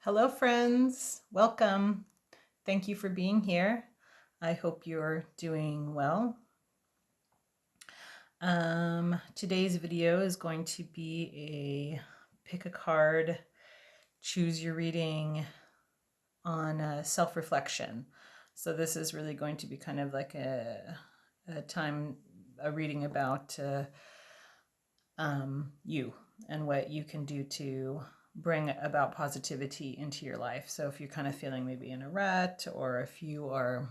Hello, friends. Welcome. Thank you for being here. I hope you're doing well. Today's video is going to be a pick a card, choose your reading on self-reflection. So this is really going to be kind of like a reading about you and what you can do to bring about positivity into your life. So if you're kind of feeling maybe in a rut, or if you are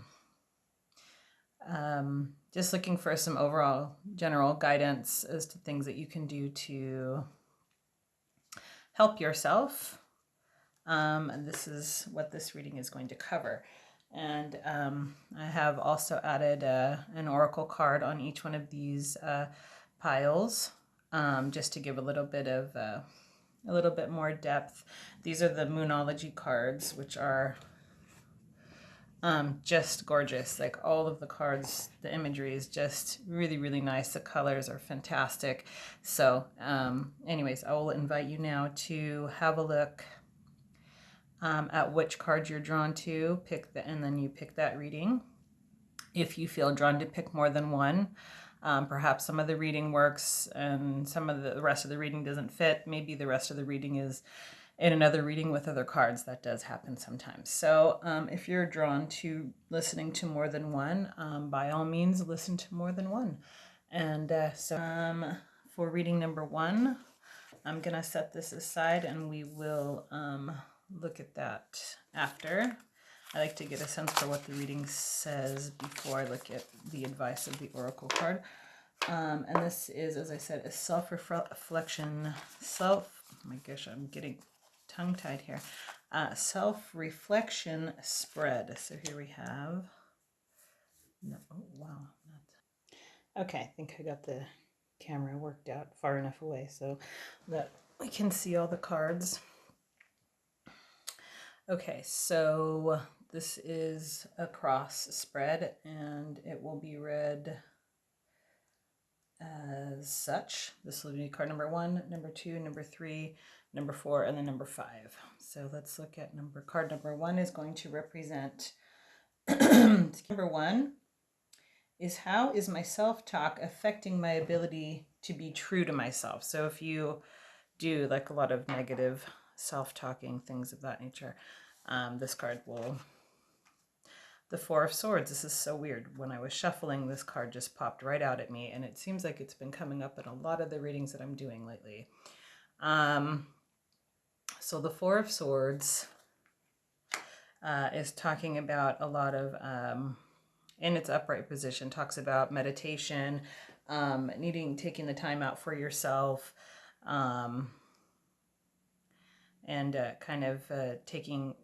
just looking for some overall general guidance as to things that you can do to help yourself, and this is what this reading is going to cover. And I have also added an oracle card on each one of these piles, just to give a little bit more depth. These are the Moonology cards, which are just gorgeous. Like all of the cards, the imagery is just really, really nice. The colors are fantastic. So anyways, I will invite you now to have a look at which card you're drawn to, and then you pick that reading. If you feel drawn to pick more than one, perhaps some of the reading works and some of the rest of the reading doesn't fit. Maybe the rest of the reading is in another reading with other cards. That does happen sometimes. So if you're drawn to listening to more than one, by all means, listen to more than one. And for reading number one, I'm going to set this aside and we will look at that after. I like to get a sense for what the reading says before I look at the advice of the oracle card. And this is, as I said, a self-reflection, oh my gosh, I'm getting tongue-tied here. Self-reflection spread. So here we have, no, oh wow. Okay, I think I got the camera worked out far enough away so that we can see all the cards. Okay, so this is a cross spread and it will be read as such. This will be card number 1, number 2, number 3, number 4, and then number 5. So let's look at card number 1 is going to represent number 1 is, how is my self-talk affecting my ability to be true to myself? So if you do like a lot of negative self-talking, things of that nature, this card will, the Four of Swords. This is so weird. When I was shuffling, this card just popped right out at me, and it seems like it's been coming up in a lot of the readings that I'm doing lately. So the Four of Swords is talking about a lot of, in its upright position, talks about meditation, taking the time out for yourself, and kind of taking,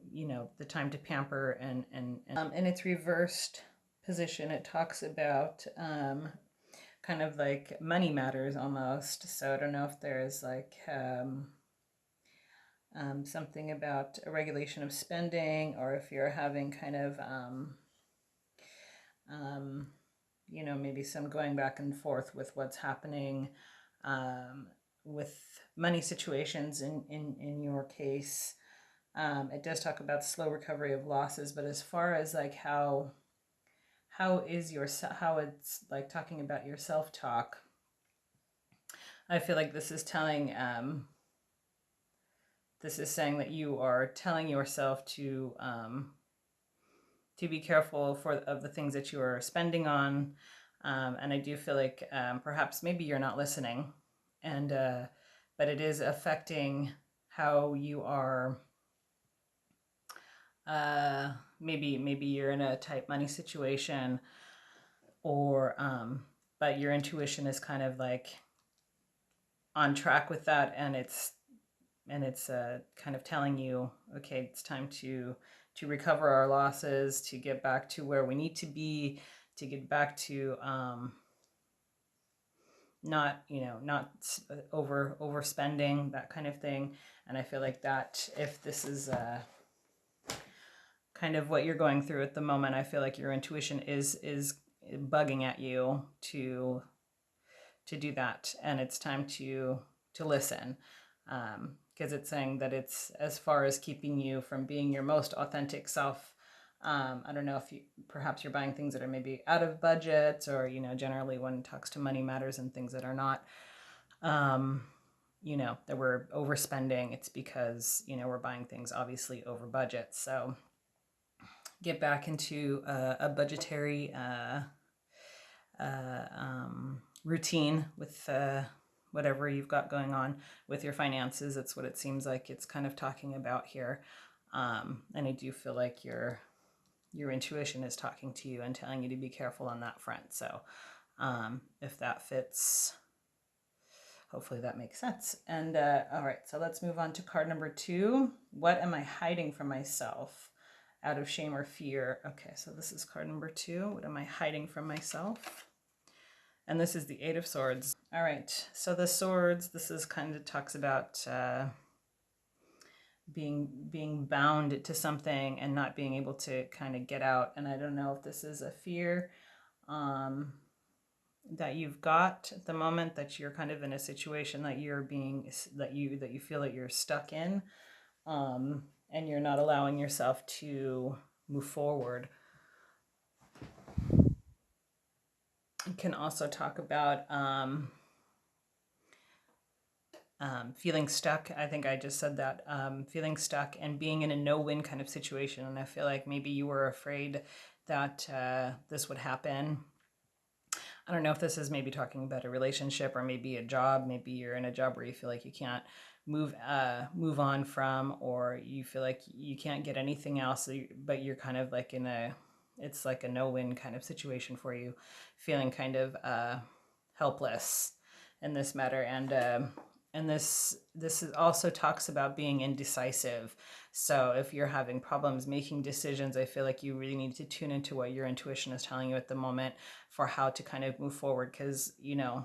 the time to pamper, and in its reversed position, it talks about kind of like money matters almost. So I don't know if there's like something about a regulation of spending, or if you're having kind of maybe some going back and forth with what's happening with money situations in your case. It does talk about slow recovery of losses, but as far as like how it's like talking about your self-talk, I feel like this is telling this is saying that you are telling yourself to be careful of the things that you are spending on, and I do feel like perhaps maybe you're not listening, and but it is affecting how you are. Maybe you're in a tight money situation, or but your intuition is kind of like on track with that, and it's kind of telling you, okay, it's time to recover our losses, to get back to where we need to be, to get back to not overspending, that kind of thing. And I feel like that if this is kind of what you're going through at the moment, I feel like your intuition is bugging at you to do that, and it's time to listen. because it's saying that it's as far as keeping you from being your most authentic self. I don't know if you perhaps you're buying things that are maybe out of budget, or generally when it talks to money matters and things that are not, that we're overspending. It's because we're buying things obviously over budget. So get back into a budgetary routine with whatever you've got going on with your finances. That's what it seems like it's kind of talking about here. And I do feel like your intuition is talking to you and telling you to be careful on that front. So if that fits, hopefully that makes sense. And all right, so let's move on to card number 2. What am I hiding from myself out of shame or fear? Okay, so this is card number 2. What am I hiding from myself? And this is the 8 of Swords. All right, so the swords, this is kind of talks about being bound to something and not being able to kind of get out. And I don't know if this is a fear that you've got at the moment, that you're kind of in a situation that you feel that you're stuck in, and you're not allowing yourself to move forward. It can also talk about feeling stuck. I think I just said that, feeling stuck and being in a no-win kind of situation. And I feel like maybe you were afraid that this would happen. I don't know if this is maybe talking about a relationship or maybe a job. Maybe you're in a job where you feel like you can't move on from, or you feel like you can't get anything else, but you're kind of like it's like a no-win kind of situation for you, feeling kind of helpless in this matter. And this also talks about being indecisive. So if you're having problems making decisions, I feel like you really need to tune into what your intuition is telling you at the moment for how to kind of move forward, because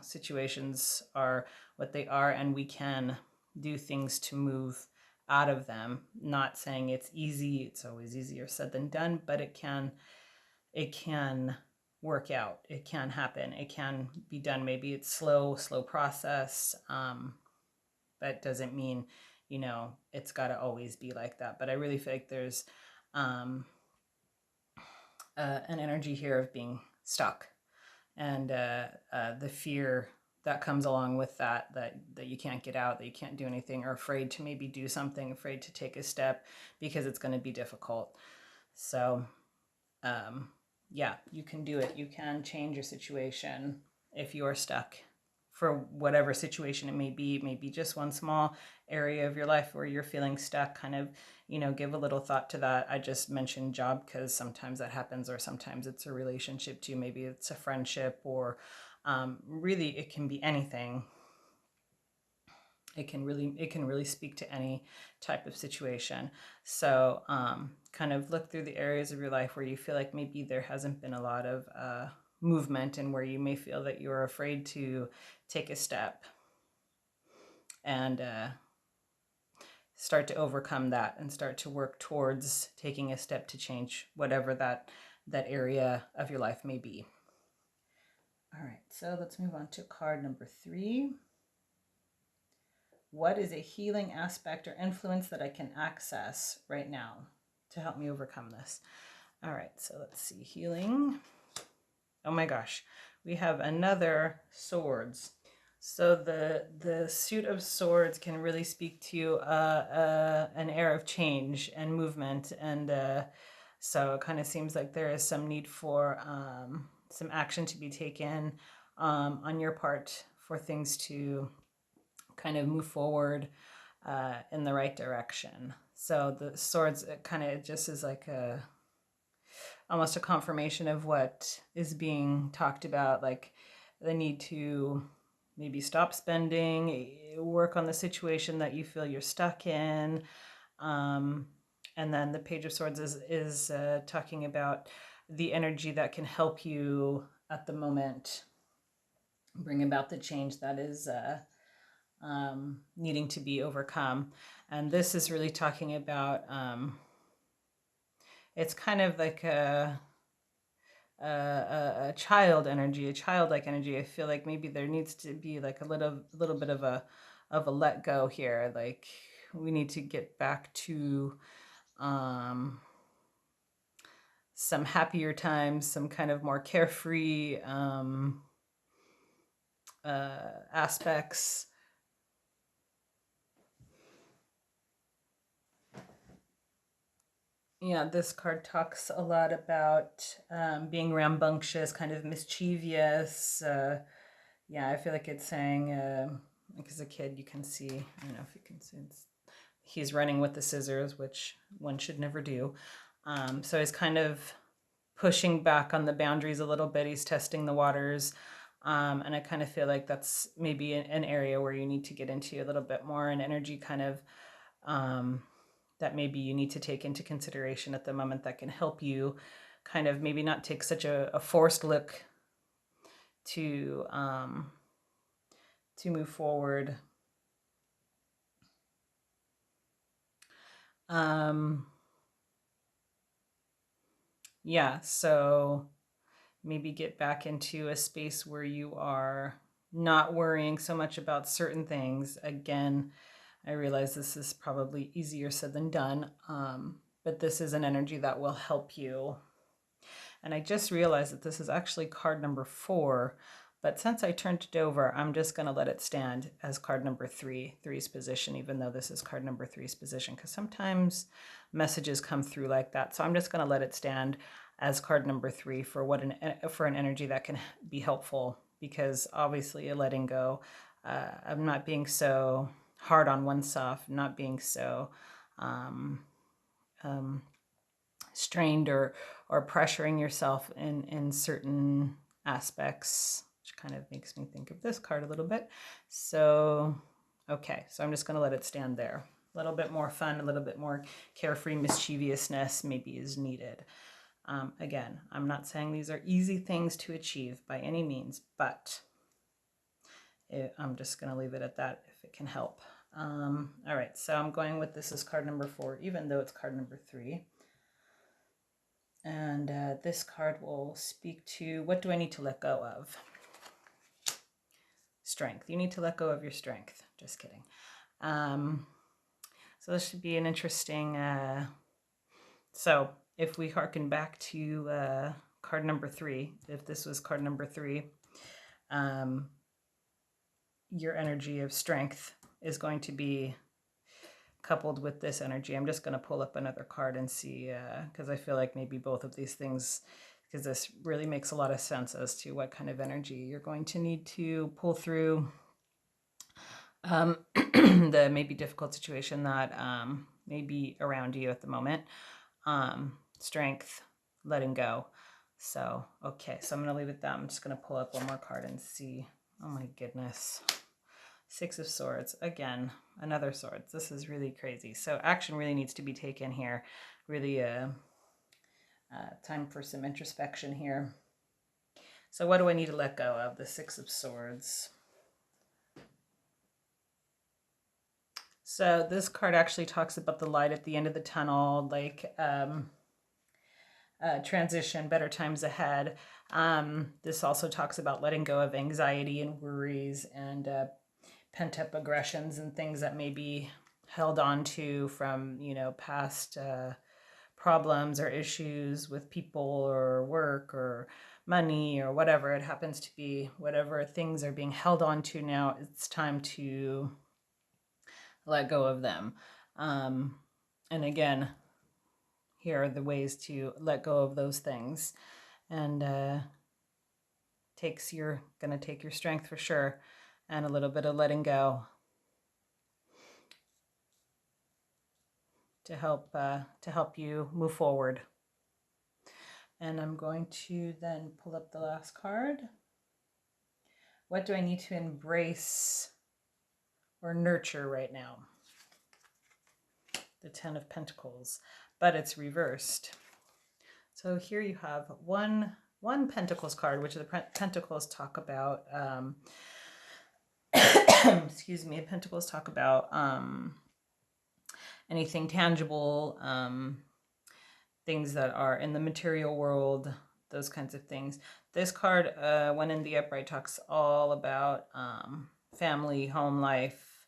situations are what they are, and we can do things to move out of them. Not saying it's easy. It's always easier said than done, but it can work out. It can happen. It can be done. Maybe it's slow process. That doesn't mean, it's got to always be like that. But I really feel like there's an energy here of being stuck, and the fear that comes along with that you can't get out, that you can't do anything, or afraid to maybe do something, afraid to take a step because it's going to be difficult. So, yeah, you can do it. You can change your situation if you're stuck, for whatever situation it may be. Maybe just one small area of your life where you're feeling stuck. Kind of, give a little thought to that. I just mentioned job because sometimes that happens, or sometimes it's a relationship too. Maybe it's a friendship, or really it can be anything. It can really speak to any type of situation. So kind of look through the areas of your life where you feel like maybe there hasn't been a lot of movement, and where you may feel that you're afraid to take a step, and start to overcome that and start to work towards taking a step to change whatever that area of your life may be. All right, so let's move on to card number 3. What is a healing aspect or influence that I can access right now to help me overcome this? All right, so let's see. Healing. Oh my gosh, we have another swords. So the suit of swords can really speak to an air of change and movement, and so it kind of seems like there is some need for some action to be taken on your part for things to kind of move forward in the right direction. So the swords, it kind of just is like almost a confirmation of what is being talked about, like the need to maybe stop spending, work on the situation that you feel you're stuck in. And then the Page of Swords is talking about the energy that can help you at the moment bring about the change that is needing to be overcome. And this is really talking about, it's kind of like a child energy, a childlike energy. I feel like maybe there needs to be like a little bit of a let go here. Like we need to get back to some happier times, some kind of more carefree aspects. Yeah, this card talks a lot about being rambunctious, kind of mischievous. Yeah, I feel like it's saying, like as a kid, you can see, I don't know if you can see, he's running with the scissors, which one should never do. So he's kind of pushing back on the boundaries a little bit. He's testing the waters. And I kind of feel like that's maybe an area where you need to get into a little bit more, an energy kind of that maybe you need to take into consideration at the moment that can help you kind of maybe not take such a forced look to move forward. Yeah, so maybe get back into a space where you are not worrying so much about certain things. Again, I realize this is probably easier said than done, but this is an energy that will help you. And I just realized that this is actually card number 4, but since I turned it over, I'm just going to let it stand as card number 3, 3's position, even though this is card number 3's position, because sometimes messages come through like that. So I'm just going to let it stand as card number 3 for for an energy that can be helpful, because obviously a letting go, I'm not being so hard on oneself, not being so strained or pressuring yourself in certain aspects, which kind of makes me think of this card a little bit. So, okay, so I'm just going to let it stand there. A little bit more fun, a little bit more carefree mischievousness maybe is needed. Again, I'm not saying these are easy things to achieve by any means, but I'm just going to leave it at that if it can help. All right, so I'm going with this as card number 4, even though it's card number 3. And this card will speak to, what do I need to let go of? Strength. You need to let go of your strength. Just kidding. So this should be an interesting, so if we hearken back to card number 3, if this was card number 3, your energy of strength is going to be coupled with this energy. I'm just going to pull up another card and see, because I feel like maybe both of these things, because this really makes a lot of sense as to what kind of energy you're going to need to pull through the maybe difficult situation that may be around you at the moment. Strength, letting go. So, okay, so I'm going to leave it there. I'm just going to pull up one more card and see. Oh my goodness. 6 of Swords. Again, another Swords. This is really crazy. So action really needs to be taken here. Really time for some introspection here. So what do I need to let go of? The 6 of Swords. So this card actually talks about the light at the end of the tunnel, like transition, better times ahead. This also talks about letting go of anxiety and worries and pent-up aggressions and things that may be held on to from, past problems or issues with people or work or money or whatever it happens to be. Whatever things are being held on to now, it's time to let go of them. And again, here are the ways to let go of those things. And gonna take your strength for sure, and a little bit of letting go to help you move forward. And I'm going to then pull up the last card. What do I need to embrace or nurture right now? The 10 of Pentacles, but it's reversed. So here you have one Pentacles card, which the Pentacles talk about. Excuse me. Pentacles talk about anything tangible, things that are in the material world, those kinds of things. This card, when in the upright, talks all about family, home life,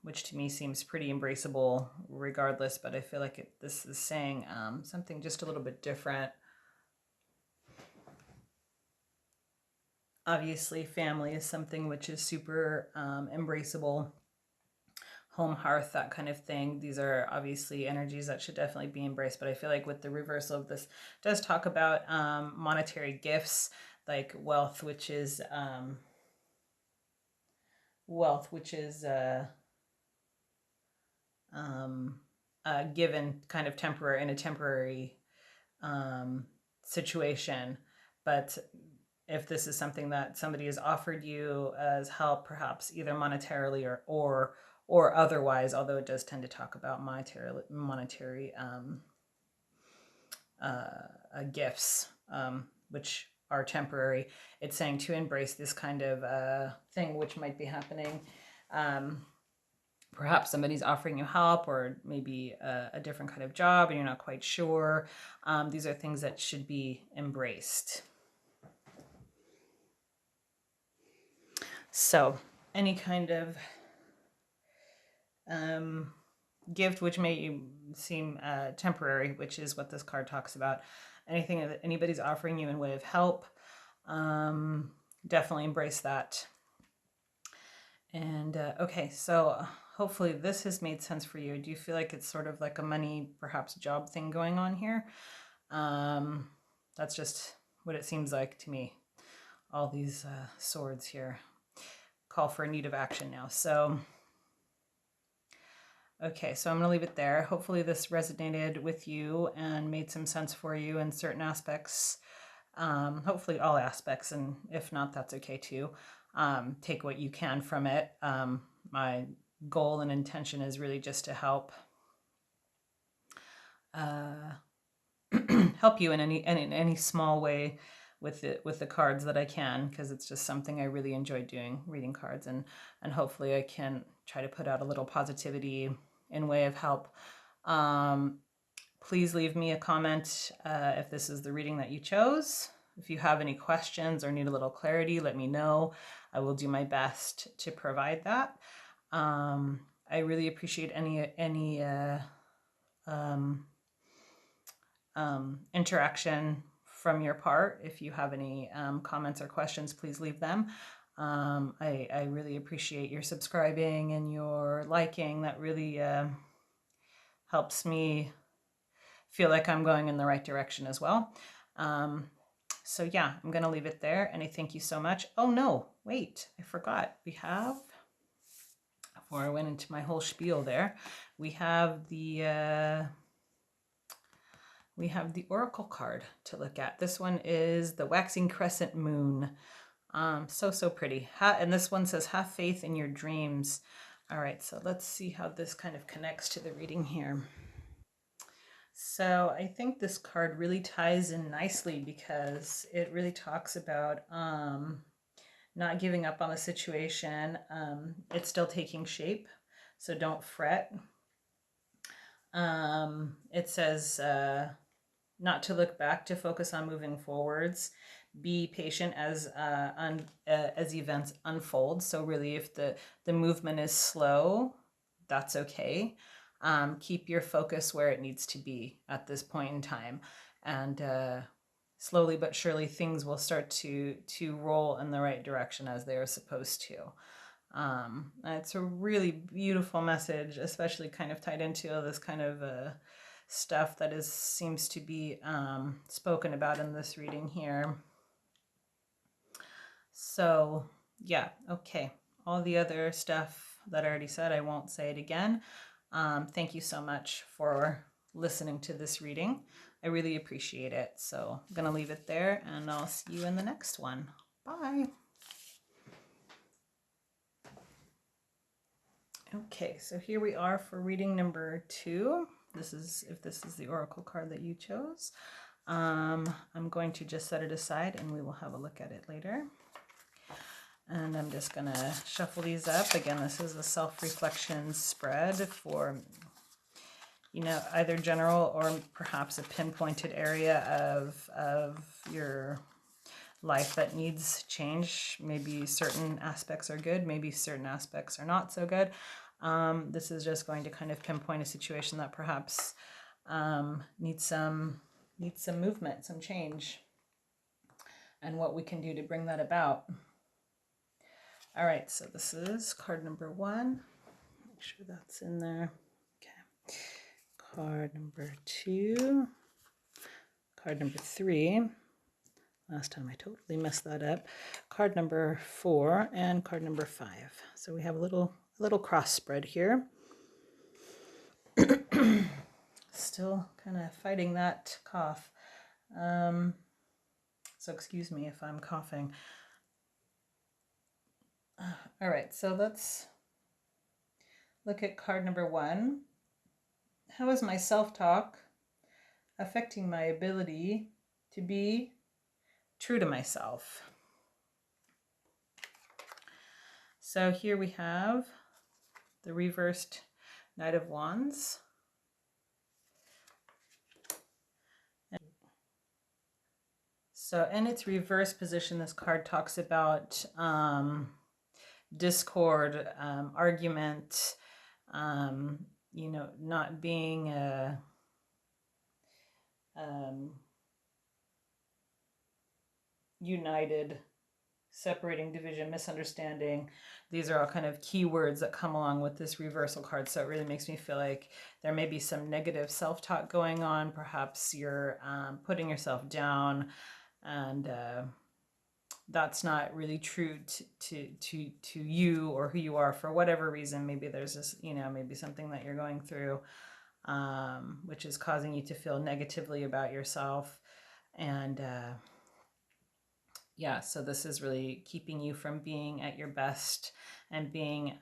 which to me seems pretty embraceable regardless, but I feel like this is saying something just a little bit different. Obviously, family is something which is super embraceable. Home, hearth, that kind of thing. These are obviously energies that should definitely be embraced. But I feel like with the reversal of this, it does talk about monetary gifts, like wealth, which is given kind of temporary in a temporary situation. But if this is something that somebody has offered you as help, perhaps either monetarily or otherwise, although it does tend to talk about monetary gifts, which are temporary. It's saying to embrace this kind of thing which might be happening. Perhaps somebody's offering you help, or maybe a different kind of job and you're not quite sure. These are things that should be embraced. So any kind of gift which may seem temporary, which is what this card talks about, anything that anybody's offering you in way of help, definitely embrace that. And okay, so hopefully this has made sense for you. Do you feel like it's sort of like a money, perhaps job thing going on here? That's just what it seems like to me. All these swords here call for a need of action now. So, okay, so I'm going to leave it there. Hopefully this resonated with you and made some sense for you in certain aspects. Hopefully all aspects, and if not, that's okay too. Take what you can from it. My goal and intention is really just to help help you in any small way with the cards that I can, because it's just something I really enjoy doing, reading cards, and hopefully I can try to put out a little positivity in way of help. Please leave me a comment if this is the reading that you chose. If you have any questions or need a little clarity, let me know. I will do my best to provide that. I really appreciate any interaction from your part. If you have any comments or questions, please leave them. I really appreciate your subscribing and your liking. That really helps me feel like I'm going in the right direction as well. So yeah, I'm going to leave it there, and I thank you so much. Oh no, wait, I forgot. Before I went into my whole spiel there, we have the oracle card to look at. This one is the waxing crescent moon. So pretty. And this one says, have faith in your dreams. All right, so let's see how this kind of connects to the reading here. So I think this card really ties in nicely, because it really talks about not giving up on the situation. It's still taking shape, so don't fret. It says not to look back, to focus on moving forwards. Be patient as events unfold. So really, if the movement is slow, that's okay. Keep your focus where it needs to be at this point in time, and slowly but surely things will start to roll in the right direction as they are supposed to. It's a really beautiful message, especially kind of tied into all this kind of stuff that seems to be spoken about in this reading here. So yeah, okay. All the other stuff that I already said, I won't say it again. Thank you so much for listening to this reading. I really appreciate it. So I'm going to leave it there, and I'll see you in the next one. Bye. Okay, so here we are for reading number 2. If this is the oracle card that you chose. I'm going to just set it aside, and we will have a look at it later. And I'm just going to shuffle these up. Again, this is a self-reflection spread for, either general or perhaps a pinpointed area of your life that needs change. Maybe certain aspects are good, maybe certain aspects are not so good. This is just going to kind of pinpoint a situation that perhaps needs some movement, some change, and what we can do to bring that about. All right, so this is card number 1. Make sure that's in there. Okay. Card number 2. Card number 3. Last time I totally messed that up. Card number 4 and card number 5. So we have a little cross spread here. Still kind of fighting that cough. So excuse me if I'm coughing. All right, so let's look at card number 1. How is my self-talk affecting my ability to be true to myself? So here we have the reversed Knight of Wands. So in its reverse position, this card talks about discord, argument, not being united, separating, division, misunderstanding. These are all kind of keywords that come along with this reversal card. So it really makes me feel like there may be some negative self-talk going on. Perhaps you're putting yourself down, and that's not really true to you or who you are for whatever reason. Maybe there's this, maybe something that you're going through, which is causing you to feel negatively about yourself. And yeah, so this is really keeping you from being at your best and being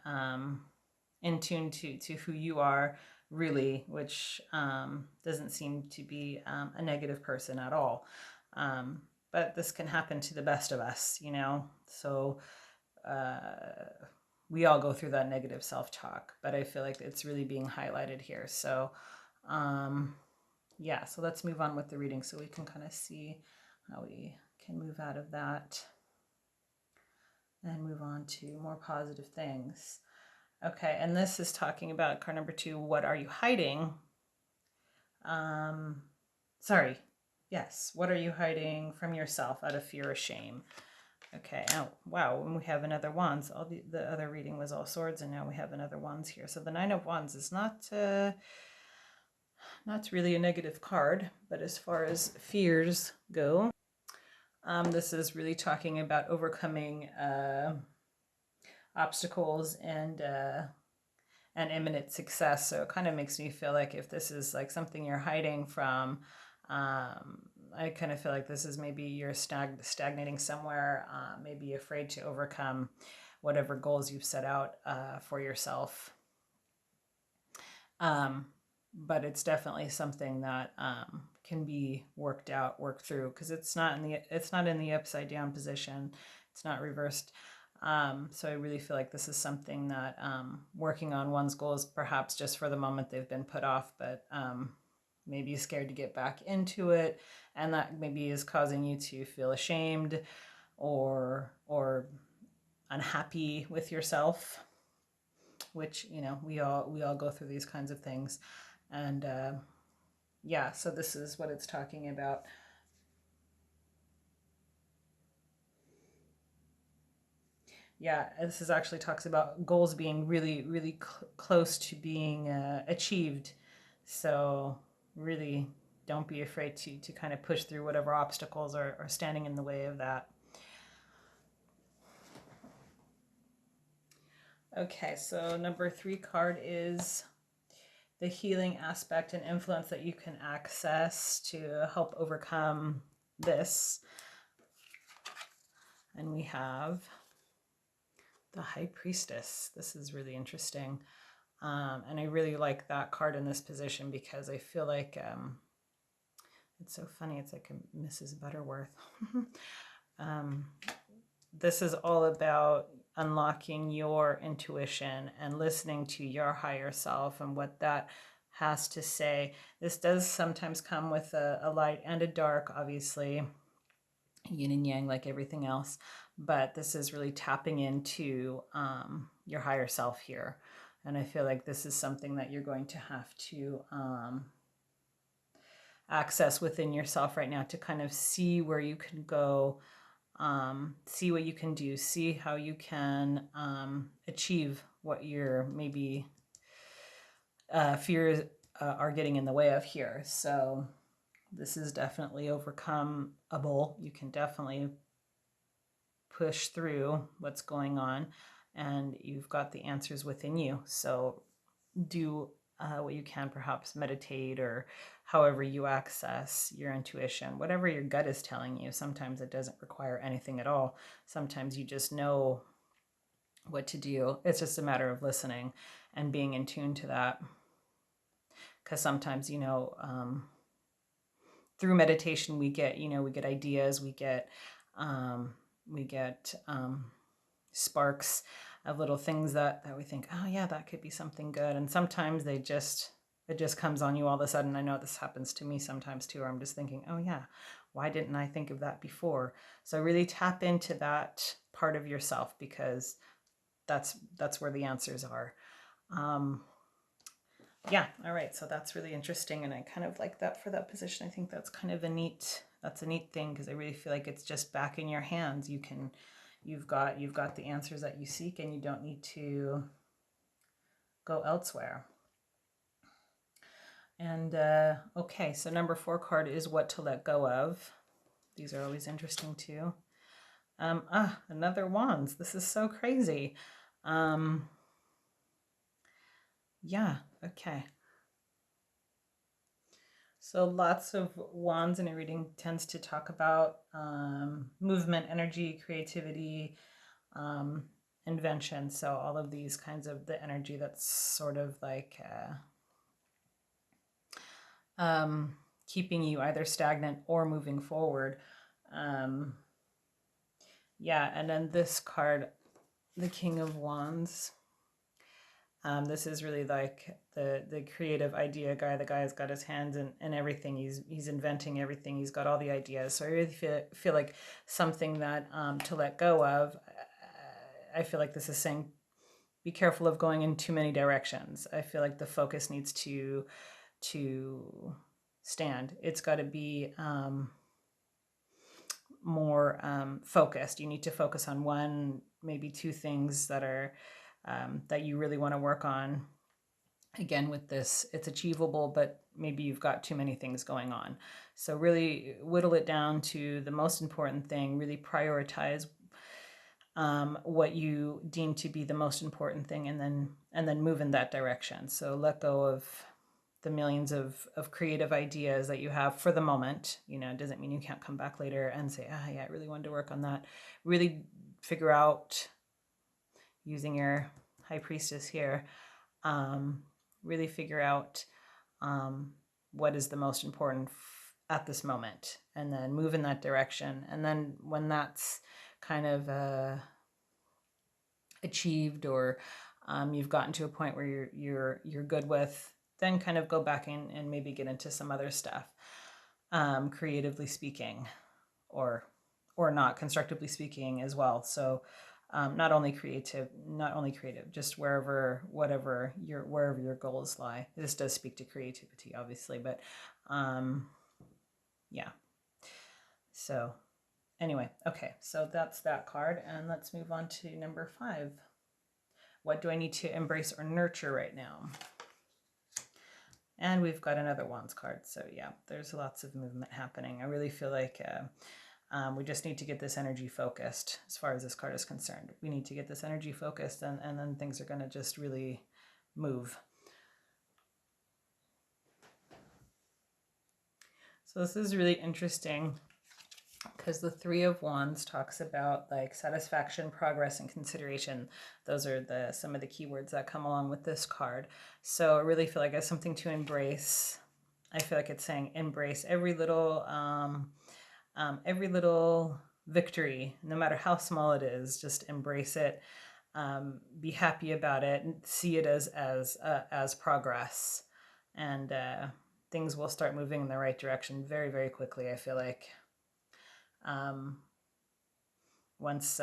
in tune to who you are really, which doesn't seem to be a negative person at all. But this can happen to the best of us, so we all go through that negative self-talk, but I feel like it's really being highlighted here. So yeah, so let's move on with the reading so we can kind of see how we can move out of that and move on to more positive things. Okay, and this is talking about card number 2, what are you hiding? What are you hiding from yourself out of fear or shame? Okay, oh, wow, and we have another Wands. All the other reading was all swords, and now we have another Wands here. So the Nine of Wands is not really a negative card, but as far as fears go, this is really talking about overcoming obstacles and imminent success. So it kind of makes me feel like if this is like something you're hiding from, I kind of feel like this is maybe you're stagnating somewhere, maybe afraid to overcome whatever goals you've set out for yourself. But it's definitely something that can be worked through, because it's not in the upside down position. It's not reversed. So I really feel like this is something that working on one's goals, perhaps just for the moment they've been put off, but maybe scared to get back into it, and that maybe is causing you to feel ashamed or unhappy with yourself, which we all go through these kinds of things. And yeah, so this is what it's talking about. Yeah, this is actually talks about goals being really, really close to being achieved. So really don't be afraid to kind of push through whatever obstacles are standing in the way of that. Okay, so number 3 card is the healing aspect and influence that you can access to help overcome this. And we have the High Priestess. This is really interesting. And I really like that card in this position because I feel like it's so funny. It's like a Mrs. Butterworth. This is all about unlocking your intuition and listening to your higher self and what that has to say. This does sometimes come with a light and a dark, obviously, yin and yang like everything else, but this is really tapping into your higher self here. And I feel like this is something that you're going to have to access within yourself right now to kind of see where you can go, see what you can do, see how you can achieve what your maybe fears are getting in the way of here. So this is definitely overcomeable. You can definitely push through what's going on, and you've got the answers within you. So do what you can, perhaps meditate, or however you access your intuition, whatever your gut is telling you. Sometimes it doesn't require anything at all. Sometimes you just know what to do. It's just a matter of listening and being in tune to that. Because sometimes, through meditation, we get ideas, we get sparks of little things that we think, oh yeah, that could be something good. And sometimes it just comes on you all of a sudden. I know this happens to me sometimes too, where I'm just thinking, oh yeah, why didn't I think of that before? So really tap into that part of yourself, because that's where the answers are. Yeah, all right, so that's really interesting, and I kind of like that for that position. I think that's kind of a neat thing, because I really feel like it's just back in your hands. You've got the answers that you seek, and you don't need to go elsewhere. And okay, so number 4 card is what to let go of. These are always interesting too. Another wands. This is so crazy. Yeah, okay. So lots of wands in a reading tends to talk about movement, energy, creativity, invention. So all of these kinds of the energy that's sort of like keeping you either stagnant or moving forward. Yeah, and then this card, the King of Wands. This is really like the creative idea guy. The guy's got his hands in everything. He's inventing everything. He's got all the ideas. So I really feel like something that to let go of. I feel like this is saying, be careful of going in too many directions. I feel like the focus needs to stand. It's got to be more focused. You need to focus on one, maybe 2 things that are that you really want to work on. Again, with this, it's achievable, but maybe you've got too many things going on. So really whittle it down to the most important thing. Really prioritize what you deem to be the most important thing, and then move in that direction. So let go of the millions of creative ideas that you have for the moment. It doesn't mean you can't come back later and say, yeah, I really wanted to work on that. Really figure out, using your High Priestess here, really figure out what is the most important at this moment, and then move in that direction. And then when that's kind of achieved, or you've gotten to a point where you're good with, then kind of go back in and maybe get into some other stuff, creatively speaking, or not, constructively speaking as well. So not only creative, just wherever your goals lie. This does speak to creativity, obviously, but yeah. So anyway, okay, so that's that card, and let's move on to number 5. What do I need to embrace or nurture right now? And we've got another Wands card. So yeah, there's lots of movement happening. I really feel like we just need to get this energy focused as far as this card is concerned. We need to get this energy focused, and then things are going to just really move. So this is really interesting, because the 3 of Wands talks about like satisfaction, progress, and consideration. Those are some of the keywords that come along with this card. So I really feel like it's something to embrace. I feel like it's saying embrace every little victory, no matter how small it is. Just embrace it. Be happy about it, and see it as progress, and things will start moving in the right direction very, very quickly. I feel like once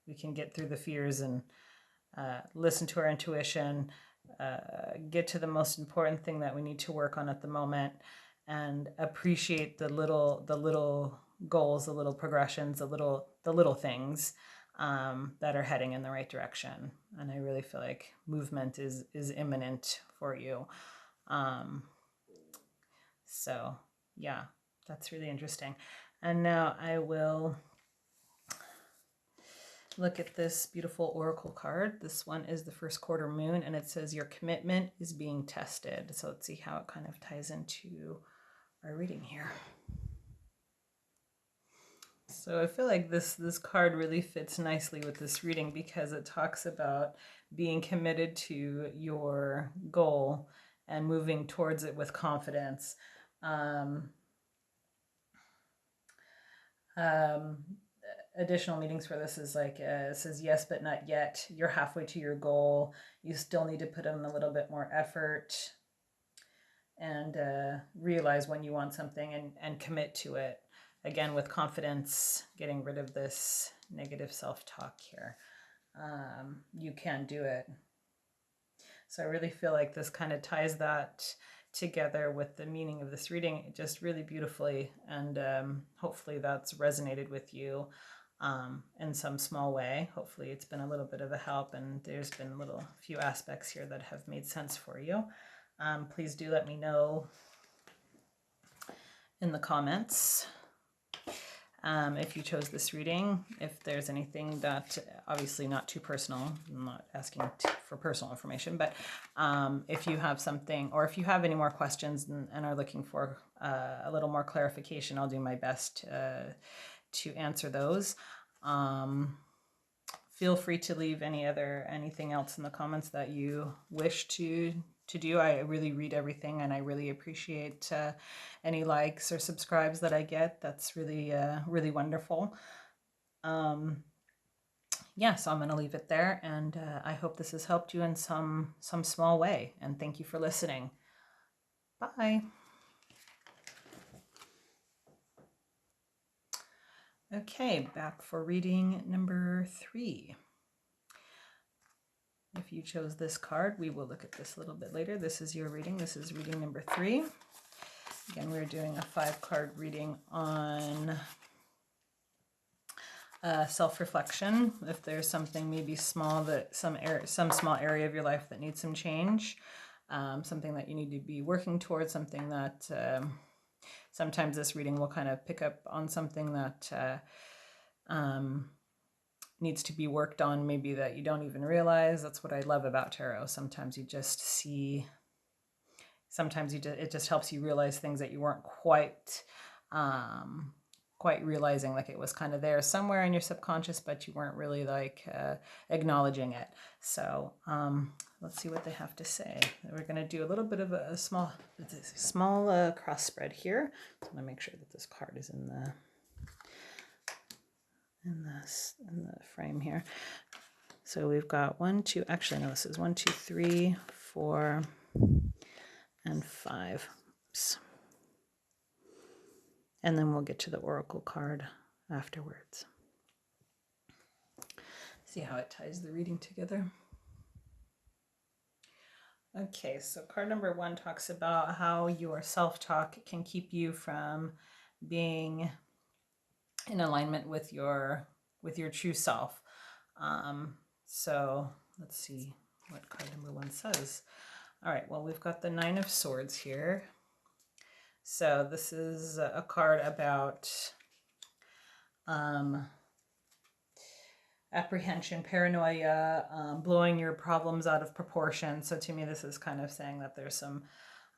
we can get through the fears and listen to our intuition, get to the most important thing that we need to work on at the moment, and appreciate the little goals, the little progressions, the little things that are heading in the right direction. And I really feel like movement is imminent for you. So yeah, that's really interesting. And now I will look at this beautiful oracle card. This one is the first quarter moon, and it says your commitment is being tested. So let's see how it kind of ties into our reading here. So I feel like this card really fits nicely with this reading because it talks about being committed to your goal and moving towards it with confidence. Additional meanings for this is like it says yes but not yet. You're halfway to your goal. You still need to put in a little bit more effort and realize when you want something and commit to it. Again, with confidence, getting rid of this negative self-talk here. You can do it. So I really feel like this kind of ties that together with the meaning of this reading just really beautifully. And hopefully that's resonated with you in some small way. Hopefully it's been a little bit of a help and there's been few aspects here that have made sense for you. Please do let me know in the comments if you chose this reading, if there's anything that, obviously not too personal, I'm not asking for personal information, but if you have something, or if you have any more questions and are looking for a little more clarification, I'll do my best to answer those. Feel free to leave anything else in the comments that you wish to do. I really read everything and I really appreciate any likes or subscribes that I get. That's really really wonderful. Yeah, so I'm going to leave it there, and I hope this has helped you in some small way, and thank you for listening. Bye. Okay, back for reading number 3. If you chose this card, we will look at this a little bit later. This is your reading. This is reading number 3. Again, we're doing a 5-card reading on self-reflection. If there's something maybe small that some small area of your life that needs some change, something that you need to be working towards, something that sometimes this reading will kind of pick up on something that needs to be worked on, maybe that you don't even realize. That's what I love about tarot. Sometimes you just see, it just helps you realize things that you weren't quite realizing, like it was kind of there somewhere in your subconscious, but you weren't really like acknowledging it. So let's see what they have to say. We're going to do a little bit of a small cross spread here. So I'm going to make sure that this card is in the frame here. So we've got 1, 2, actually no, this is 1, 2, 3, 4, and 5. Oops. And then we'll get to the oracle card afterwards. See how it ties the reading together. Okay, so card number 1 talks about how your self-talk can keep you from being in alignment with your true self. So let's see what card number 1 says. All right, well, we've got the 9 of Swords here. So this is a card about apprehension, paranoia, blowing your problems out of proportion. So to me, this is kind of saying that there's some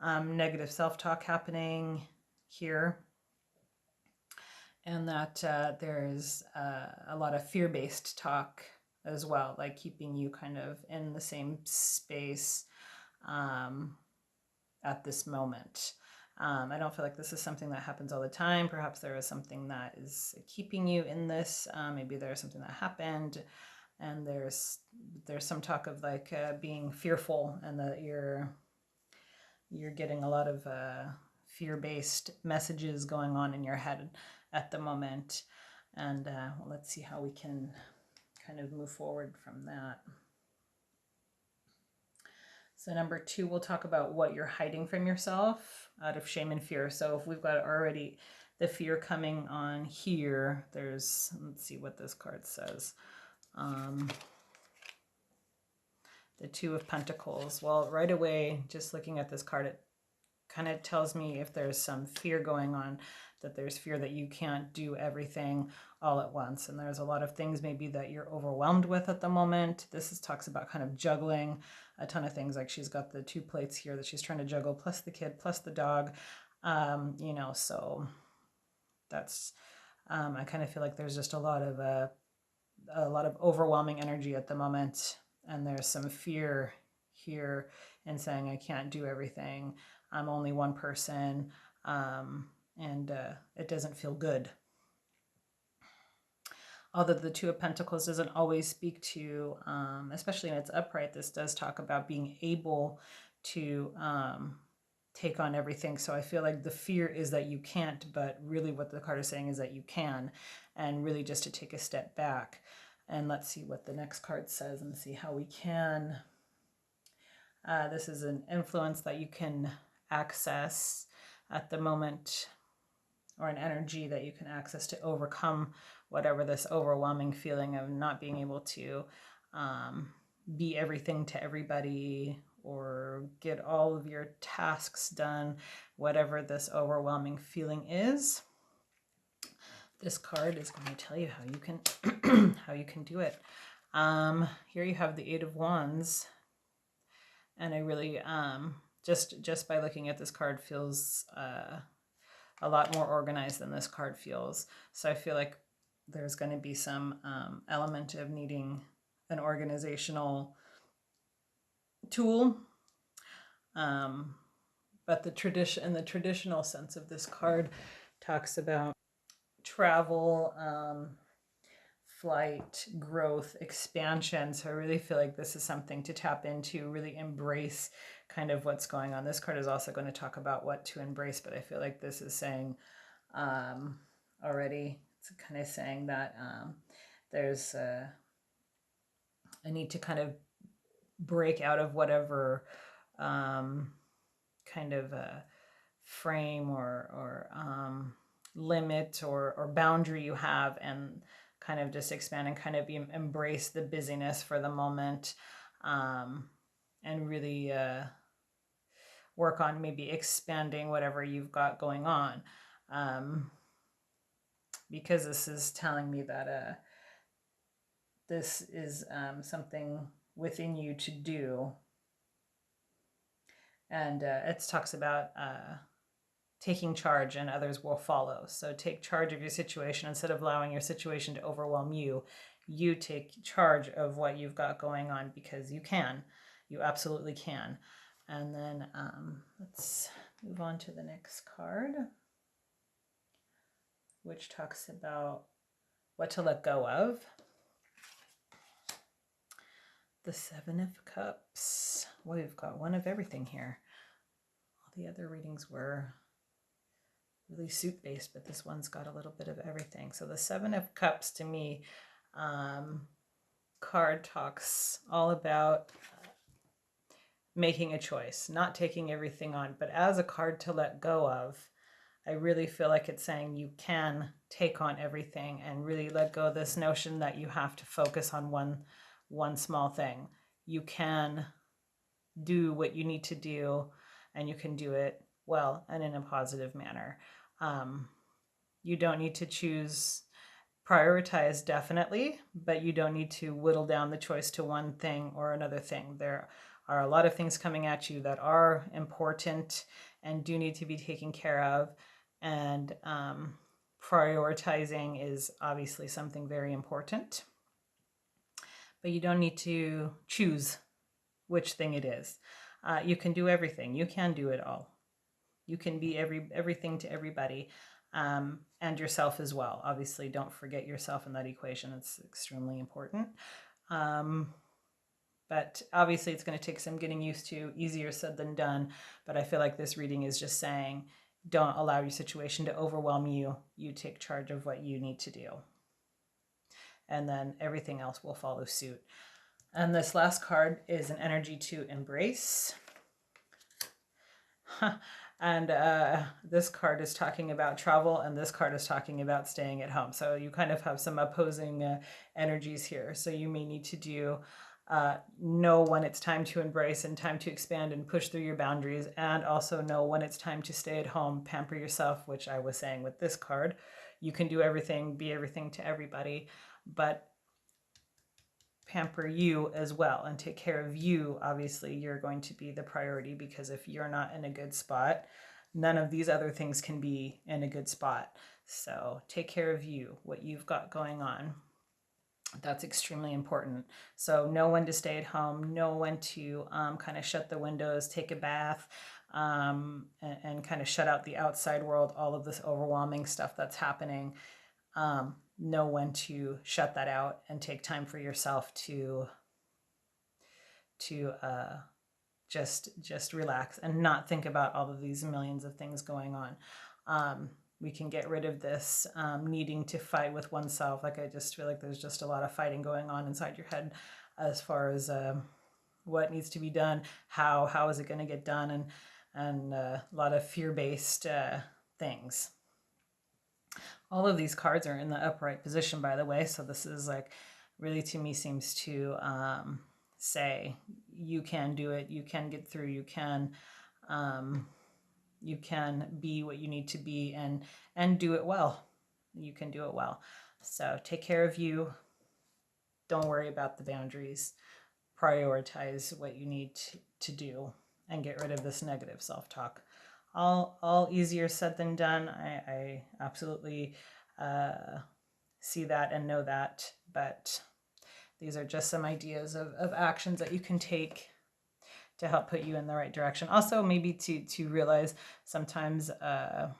negative self-talk happening here, and that there's a lot of fear-based talk as well, like keeping you kind of in the same space at this moment. I don't feel like this is something that happens all the time. Perhaps there is something that is keeping you in this. Maybe there's something that happened, and there's some talk of like being fearful, and that you're getting a lot of fear-based messages going on in your head at the moment. And let's see how we can kind of move forward from that. So number 2, we'll talk about what you're hiding from yourself out of shame and fear. So if we've got already the fear coming on here, there's, let's see what this card says. The 2 of Pentacles. Well, right away, just looking at this card, it kind of tells me if there's some fear going on, that there's fear that you can't do everything all at once. And there's a lot of things maybe that you're overwhelmed with at the moment. Talks about kind of juggling a ton of things. Like she's got the 2 plates here that she's trying to juggle, plus the kid, plus the dog. You know, so that's, I kind of feel like there's just a lot of overwhelming energy at the moment. And there's some fear here in saying, I can't do everything. I'm only one person. And it doesn't feel good. Although the 2 of Pentacles doesn't always speak to, especially in its upright, this does talk about being able to take on everything. So I feel like the fear is that you can't, but really what the card is saying is that you can, and really just to take a step back. And let's see what the next card says and see how we can. This is an influence that you can access at the moment, or an energy that you can access to overcome whatever this overwhelming feeling of not being able to be everything to everybody or get all of your tasks done, whatever this overwhelming feeling is. This card is going to tell you how you can how you can do it. Here you have the 8 of Wands, and I really just by looking at this card feels a lot more organized than this card feels. So I feel like there's going to be some element of needing an organizational tool. But the traditional sense of this card talks about travel, flight, growth, expansion. So I really feel like this is something to tap into, really embrace kind of what's going on. This card is also going to talk about what to embrace, but I feel like this is saying already, it's kind of saying that there's a need to kind of break out of whatever kind of frame or limit or boundary you have, and kind of just expand and kind of embrace the busyness for the moment, and really work on maybe expanding whatever you've got going on, because this is telling me that this is something within you to do. And it talks about taking charge and others will follow. So take charge of your situation instead of allowing your situation to overwhelm you. You take charge of what you've got going on, because you can. You absolutely can. And then let's move on to the next card, which talks about what to let go of. The 7 of Cups. Well, we've got one of everything here. All the other readings were really suit-based, but this one's got a little bit of everything. So the 7 of Cups, to me, card talks all about making a choice, not taking everything on, but as a card to let go of. I really feel like it's saying you can take on everything and really let go of this notion that you have to focus on one small thing. You can do what you need to do, and you can do it well and in a positive manner. You don't need to prioritize, definitely, but you don't need to whittle down the choice to one thing or another thing. There are a lot of things coming at you that are important and do need to be taken care of. And prioritizing is obviously something very important. But you don't need to choose which thing it is. You can do everything. You can do it all. You can be everything to everybody, and yourself as well. Obviously, don't forget yourself in that equation. It's extremely important. But obviously, it's going to take some getting used to. Easier said than done. But I feel like this reading is just saying, don't allow your situation to overwhelm you. You take charge of what you need to do. And then everything else will follow suit. And this last card is an energy to embrace. And this card is talking about travel, and this card is talking about staying at home. So you kind of have some opposing energies here. So you may need to know when it's time to embrace and time to expand and push through your boundaries, and also know when it's time to stay at home, pamper yourself, which I was saying with this card. You can do everything, be everything to everybody, but pamper you as well and take care of you. Obviously, you're going to be the priority, because if you're not in a good spot, none of these other things can be in a good spot. So take care of you, what you've got going on. That's extremely important. So know when to stay at home, know when to kind of shut the windows, take a bath, and kind of shut out the outside world, all of this overwhelming stuff that's happening. Know when to shut that out and take time for yourself to just relax and not think about all of these millions of things going on. We can get rid of this needing to fight with oneself. Like, I just feel like there's just a lot of fighting going on inside your head as far as what needs to be done, how is it going to get done, and a lot of fear-based things. All of these cards are in the upright position, by the way, so this is like really, to me, seems to say you can do it, you can get through, you can be what you need to be, and do it well. You can do it well. So take care of you. Don't worry about the boundaries. Prioritize what you need to do, and get rid of this negative self-talk. All easier said than done. I absolutely see that and know that, but these are just some ideas of actions that you can take to help put you in the right direction. Also, maybe to realize sometimes, that's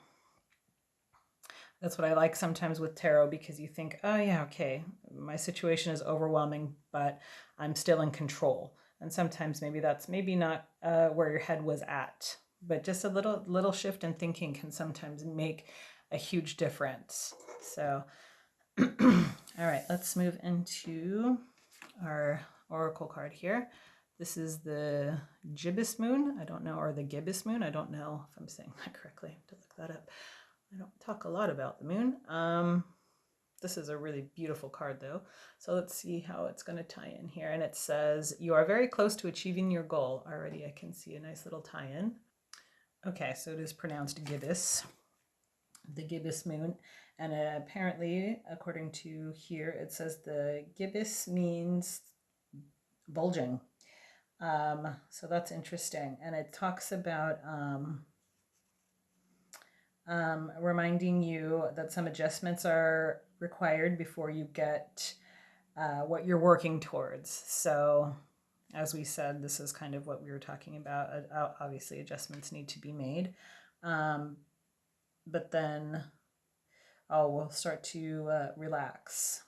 what I like sometimes with tarot, because you think, oh yeah, okay, my situation is overwhelming, but I'm still in control. And sometimes maybe that's not where your head was at, but just a little shift in thinking can sometimes make a huge difference. So, all right, let's move into our oracle card here. This is the gibbous moon. I don't know, or the gibbous moon. I don't know if I'm saying that correctly. I have to look that up. I don't talk a lot about the moon. This is a really beautiful card, though. So let's see how it's going to tie in here. And it says, you are very close to achieving your goal. Already I can see a nice little tie-in. Okay, so it is pronounced gibbous, the gibbous moon. And apparently, according to here, it says the gibbous means bulging. So that's interesting. And it talks about reminding you that some adjustments are required before you get what you're working towards. So, as we said, this is kind of what we were talking about. Obviously, adjustments need to be made. But then, we'll start to relax.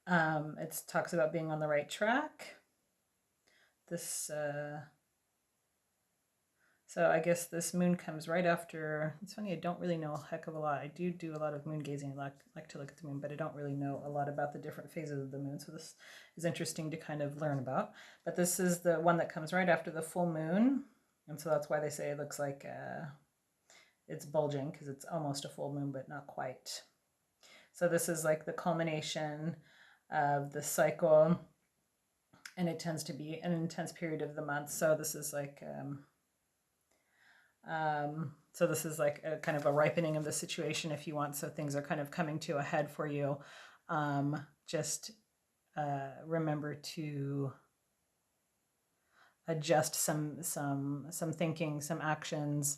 It talks about being on the right track. This, so I guess this moon comes right after. It's funny, I don't really know a heck of a lot. I do a lot of moon gazing. I like to look at the moon, but I don't really know a lot about the different phases of the moon. So this is interesting to kind of learn about. But this is the one that comes right after the full moon. And so that's why they say it looks like it's bulging, because it's almost a full moon, but not quite. So this is like the culmination of the cycle, and it tends to be an intense period of the month. So this is like a kind of a ripening of the situation, if you want. So things are kind of coming to a head for you. Just remember to adjust some thinking, some actions,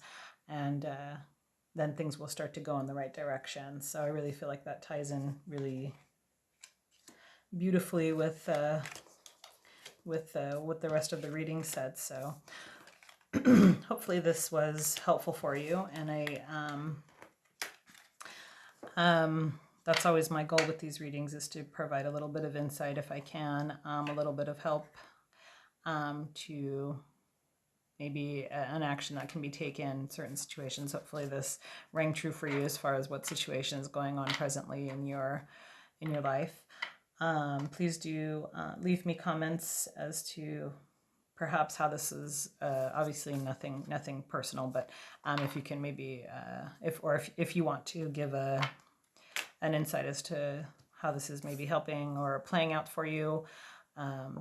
and then things will start to go in the right direction. So I really feel like that ties in really beautifully with what the rest of the reading said. So hopefully this was helpful for you, and that's always my goal with these readings, is to provide a little bit of insight if I can, a little bit of help to maybe an action that can be taken in certain situations. Hopefully this rang true for you as far as what situation is going on presently in your life. Please do leave me comments as to perhaps how this is, obviously nothing personal, but if you can maybe, if you want to give an insight as to how this is maybe helping or playing out for you,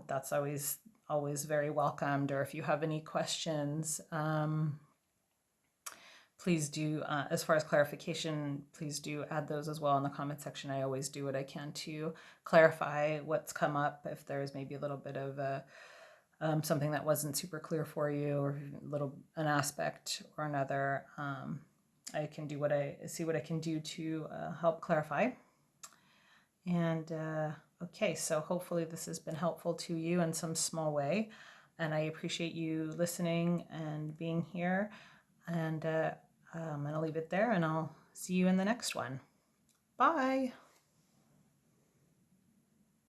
that's always very welcomed. Or if you have any questions, please do, as far as clarification, please do add those as well in the comment section. I always do what I can to clarify what's come up. If there's maybe a little bit of something that wasn't super clear for you, or an aspect or another, I can do see what I can do to help clarify. And okay, so hopefully this has been helpful to you in some small way, and I appreciate you listening and being here. And I'm going to leave it there, and I'll see you in the next one. Bye.